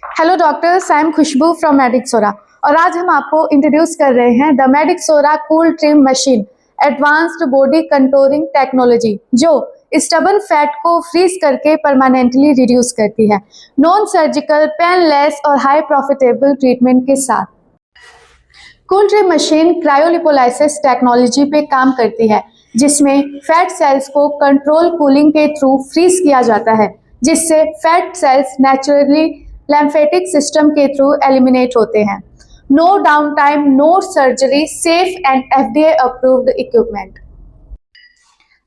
Hello doctors, I am Khushboo from Medixora और आज हम आपको इंट्रोड्यूस कर रहे हैं the Medixora cool trim machine advanced body contouring technology, जो स्टबन फैट को फ्रीज करके परमानेंटली रिड्यूस करती है, नॉन सर्जिकल, पेनलेस और हाई प्रॉफिटेबल ट्रीटमेंट के साथ। Cool trim machine cryolipolysis technology पे काम करती है, जिसमें फैट सेल्स को कंट्रोल कूलिंग के थ्रू फ्रीज किया जाता है, जिससे fat cells naturally lymphatic system के थ्रू एलिमिनेट होते हैं। No down time, no surgery, safe and FDA approved equipment.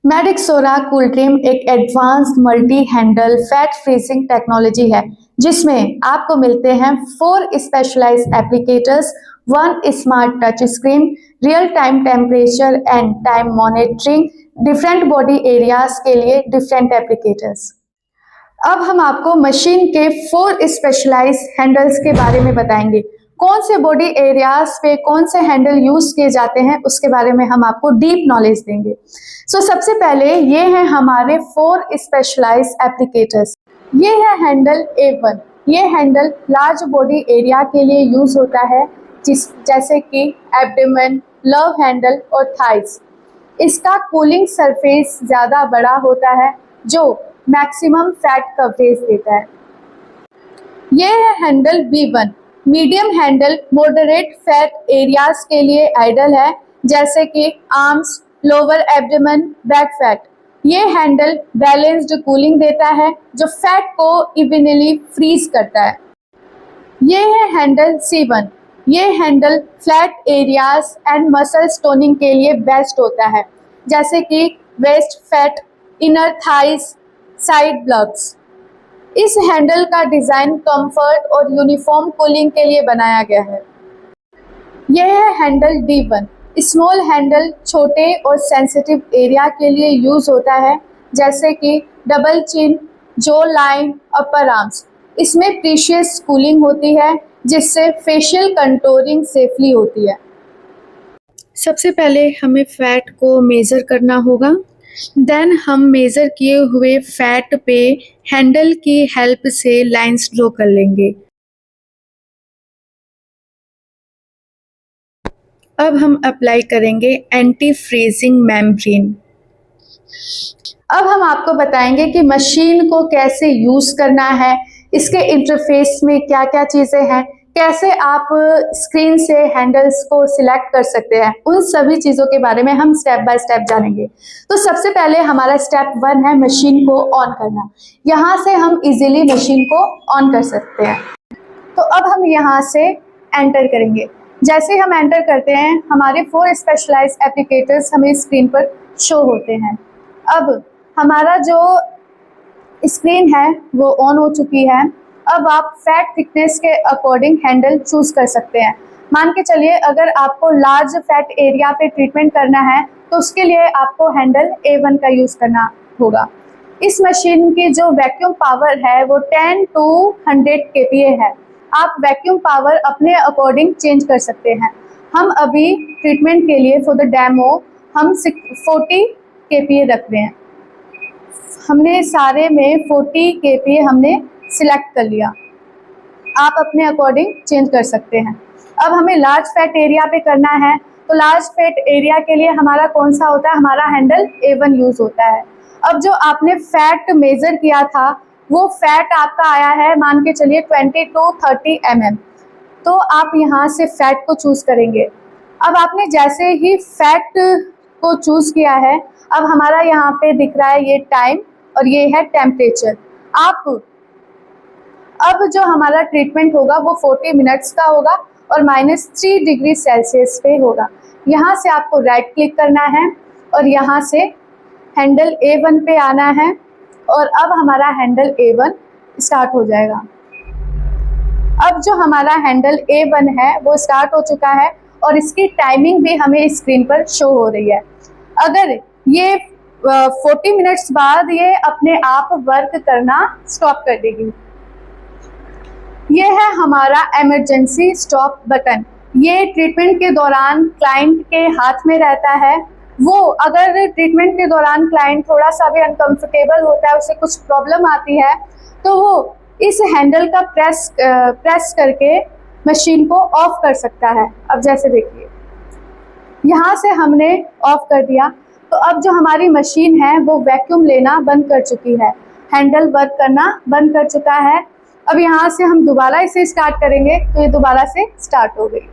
Medixora cool trim एक advanced multi handle fat freezing technology है, जिसमें आपको मिलते हैं 4 specialised applicators, 1 smart touch screen, real time temperature and time monitoring, different body areas के लिए different applicators. अब हम आपको मशीन के 4 स्पेशलाइज्ड हैंडल्स के बारे में बताएंगे। कौन से बॉडी एरियाज पे कौन से हैंडल यूज किए जाते हैं उसके बारे में हम आपको डीप नॉलेज देंगे। सबसे पहले ये हैं हमारे 4 स्पेशलाइज्ड एप्लीकेटर्स। ये है हैंडल A1। ये हैंडल लार्ज बॉडी एरिया के लिए यूज होता है, जैसे कि एब्डोमेन, लव हैंडल और थाइस। इसका कूलिंग सरफेस ज़्यादा बड़ा होता है, जो मैक्सिमम फैट कवरेज देता है। ये है handle B1। Medium handle moderate fat areas के लिए आइडल है, जैसे कि arms, lower abdomen, back fat. ये हैंडल बैलेंस्ड कूलिंग देता है, जो फैट को इवनली फ्रीज करता है। ये है हैंडल C1। ये handle flat areas and muscle toning के लिए बेस्ट होता है, जैसे कि waist fat, inner thighs, side blocks. इस हैंडल का डिजाइन कंफर्ट और यूनिफॉर्म कूलिंग के लिए बनाया गया है। यह है हैंडल D1। स्मॉल हैंडल छोटे और सेंसिटिव एरिया के लिए यूज होता है, जैसे कि डबल चिन, जो लाइन, अपर आर्म्स। इसमें प्रीशियस कूलिंग होती है, जिससे फेशियल कंटूरिंग सेफली होती है। सबसे पहले हमें फैट को मेज़र करना होगा। देन हम मेज़र किए हुए फैट पे हैंडल की हेल्प से लाइंस ड्रॉ कर लेंगे। अब हम अप्लाई करेंगे एंटी फ्रीजिंग मेम्ब्रेन। अब हम आपको बताएंगे कि मशीन को कैसे यूज करना है, इसके इंटरफेस में क्या क्या चीजें हैं, कैसे आप स्क्रीन से हैंडल्स को सिलेक्ट कर सकते हैं, उन सभी चीज़ों के बारे में हम स्टेप बाय स्टेप जानेंगे। तो सबसे पहले हमारा स्टेप 1 है मशीन को ऑन करना। यहाँ से हम इजीली मशीन को ऑन कर सकते हैं। तो अब हम यहाँ से एंटर करेंगे। जैसे ही हम एंटर करते हैं, हमारे 4 स्पेशलाइज्ड एप्लीकेटर्स हमें स्क्रीन पर शो होते हैं। अब हमारा जो स्क्रीन है वो ऑन हो चुकी है। अब आप फैट थिकनेस के अकॉर्डिंग हैंडल चूज कर सकते हैं। मान के चलिए, अगर आपको लार्ज फैट एरिया पे ट्रीटमेंट करना है तो उसके लिए आपको हैंडल A1 का यूज करना होगा। इस मशीन की जो वैक्यूम पावर है वो 10 to 100 kPa है। आप वैक्यूम पावर अपने अकॉर्डिंग चेंज कर सकते हैं। हम अभी ट्रीटमेंट के लिए फॉर द डेमो हम 40 kPa रख रहे हैं। हमने सारे में 40 kPa हमने सिलेक्ट कर लिया। आप अपने अकॉर्डिंग चेंज कर सकते हैं। अब हमें लार्ज फैट एरिया पे करना है, तो लार्ज फैट एरिया के लिए हमारा कौन सा होता है, हमारा हैंडल A1 यूज होता है। अब जो आपने फैट मेजर किया था वो फैट आपका आया है, मान के चलिए 20 to 30 mm। तो आप यहाँ से फैट को चूज करेंगे। अब आपने जैसे ही फैट को चूज किया है, अब हमारा यहाँ पे दिख रहा है ये टाइम और ये है टेम्परेचर। अब जो हमारा ट्रीटमेंट होगा वो 40 मिनट्स का होगा और -3 डिग्री सेल्सियस पे होगा। यहाँ से आपको राइट क्लिक करना है और यहाँ से हैंडल A1 पे आना है और अब हमारा हैंडल A1 स्टार्ट हो जाएगा। अब जो हमारा हैंडल A1 है वो स्टार्ट हो चुका है और इसकी टाइमिंग भी हमें स्क्रीन पर शो हो रही है। अगर ये 40 मिनट्स बाद ये अपने आप वर्क करना स्टॉप कर देगी। ये है हमारा इमरजेंसी स्टॉप बटन। ये ट्रीटमेंट के दौरान क्लाइंट के हाथ में रहता है। वो अगर ट्रीटमेंट के दौरान क्लाइंट थोड़ा सा भी अनकंफर्टेबल होता है, उसे कुछ प्रॉब्लम आती है, तो वो इस हैंडल का प्रेस करके मशीन को ऑफ कर सकता है। अब जैसे देखिए यहाँ से हमने ऑफ कर दिया, तो अब जो हमारी मशीन है वो वैक्यूम लेना बंद कर चुकी है, हैंडल वर्क करना बंद कर चुका है। अब यहाँ से हम दोबारा इसे स्टार्ट करेंगे तो ये दोबारा से स्टार्ट हो गई।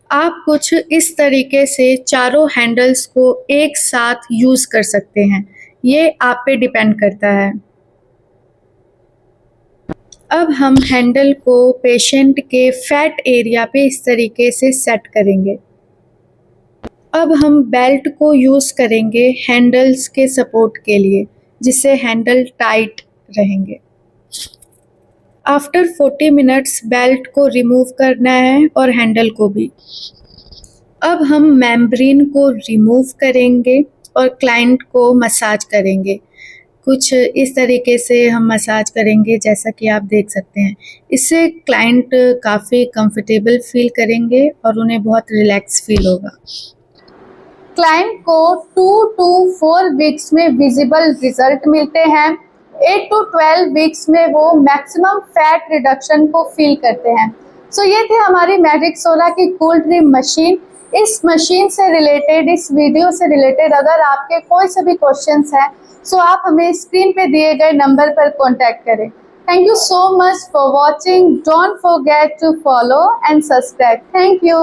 आप कुछ इस तरीके से चारों हैंडल्स को एक साथ यूज़ कर सकते हैं, ये आप पे डिपेंड करता है। अब हम हैंडल को पेशेंट के फैट एरिया पे इस तरीके से सेट करेंगे। अब हम बेल्ट को यूज़ करेंगे हैंडल्स के सपोर्ट के लिए, जिससे हैंडल टाइट रहेंगे। आफ्टर 40 मिनट्स बेल्ट को रिमूव करना है और हैंडल को भी। अब हम मेम्ब्रेन को रिमूव करेंगे और क्लाइंट को मसाज करेंगे। कुछ इस तरीके से हम मसाज करेंगे जैसा कि आप देख सकते हैं। इससे क्लाइंट काफ़ी कंफर्टेबल फील करेंगे और उन्हें बहुत रिलैक्स फील होगा। क्लाइंट को 2 to 4 वीक्स में विजिबल रिजल्ट मिलते हैं। 8 to 12 वीक्स में वो मैक्सिमम फैट रिडक्शन को फील करते हैं। सो ये थी हमारी मैजिक सोना की कूल ड्रीम मशीन। इस मशीन से रिलेटेड, इस वीडियो से रिलेटेड अगर आपके कोई से भी क्वेश्चंस हैं सो आप हमें स्क्रीन पे दिए गए नंबर पर कॉन्टैक्ट करें। Thank you so much for watching. Don't forget to follow and subscribe. Thank you.